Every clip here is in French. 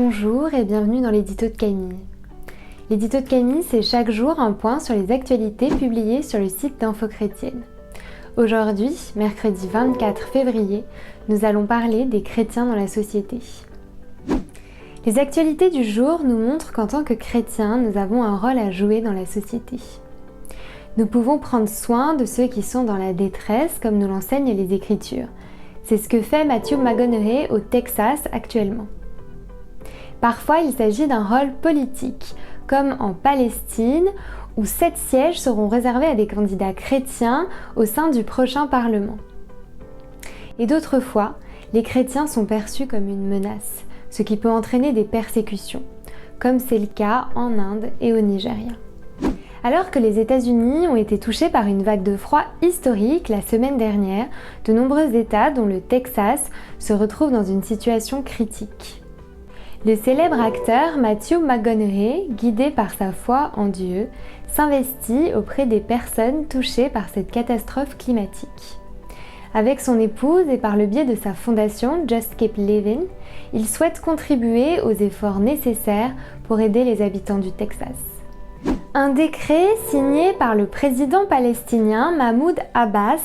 Bonjour et bienvenue dans l'édito de Camille. L'édito de Camille, c'est chaque jour un point sur les actualités publiées sur le site d'Info Chrétienne. Aujourd'hui, mercredi 24 février, nous allons parler des chrétiens dans la société. Les actualités du jour nous montrent qu'en tant que chrétiens, nous avons un rôle à jouer dans la société. Nous pouvons prendre soin de ceux qui sont dans la détresse, comme nous l'enseignent les Écritures. C'est ce que fait Matthew McConaughey au Texas actuellement. Parfois, il s'agit d'un rôle politique, comme en Palestine, où 7 sièges seront réservés à des candidats chrétiens au sein du prochain Parlement. Et d'autres fois, les chrétiens sont perçus comme une menace, ce qui peut entraîner des persécutions, comme c'est le cas en Inde et au Nigeria. Alors que les États-Unis ont été touchés par une vague de froid historique la semaine dernière, de nombreux États, dont le Texas, se retrouvent dans une situation critique. Le célèbre acteur Matthew McConaughey, guidé par sa foi en Dieu, s'investit auprès des personnes touchées par cette catastrophe climatique. Avec son épouse et par le biais de sa fondation Just Keep Living, il souhaite contribuer aux efforts nécessaires pour aider les habitants du Texas. Un décret signé par le président palestinien Mahmoud Abbas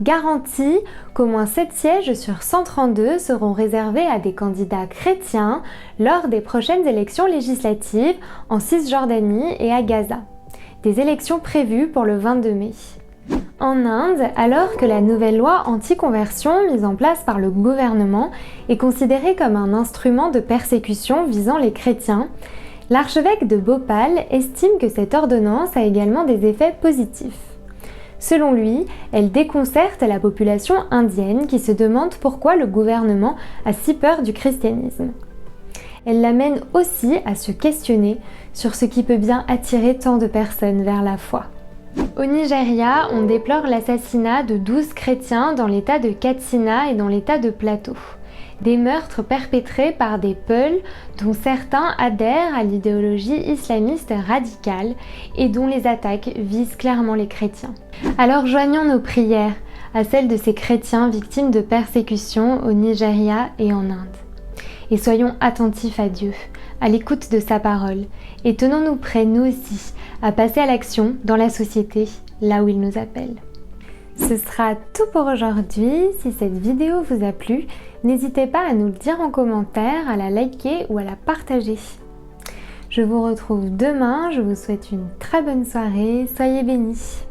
garantit qu'au moins 7 sièges sur 132 seront réservés à des candidats chrétiens lors des prochaines élections législatives en Cisjordanie et à Gaza. Des élections prévues pour le 22 mai. En Inde, alors que la nouvelle loi anti-conversion mise en place par le gouvernement est considérée comme un instrument de persécution visant les chrétiens, l'archevêque de Bhopal estime que cette ordonnance a également des effets positifs. Selon lui, elle déconcerte la population indienne qui se demande pourquoi le gouvernement a si peur du christianisme. Elle l'amène aussi à se questionner sur ce qui peut bien attirer tant de personnes vers la foi. Au Nigeria, on déplore l'assassinat de 12 chrétiens dans l'état de Katsina et dans l'état de Plateau. Des meurtres perpétrés par des Peuls dont certains adhèrent à l'idéologie islamiste radicale et dont les attaques visent clairement les chrétiens. Alors joignons nos prières à celles de ces chrétiens victimes de persécutions au Nigeria et en Inde. Et soyons attentifs à Dieu, à l'écoute de sa parole, et tenons-nous prêts, nous aussi, à passer à l'action dans la société, là où il nous appelle. Ce sera tout pour aujourd'hui. Si cette vidéo vous a plu, n'hésitez pas à nous le dire en commentaire, à la liker ou à la partager. Je vous retrouve demain, je vous souhaite une très bonne soirée, soyez bénis.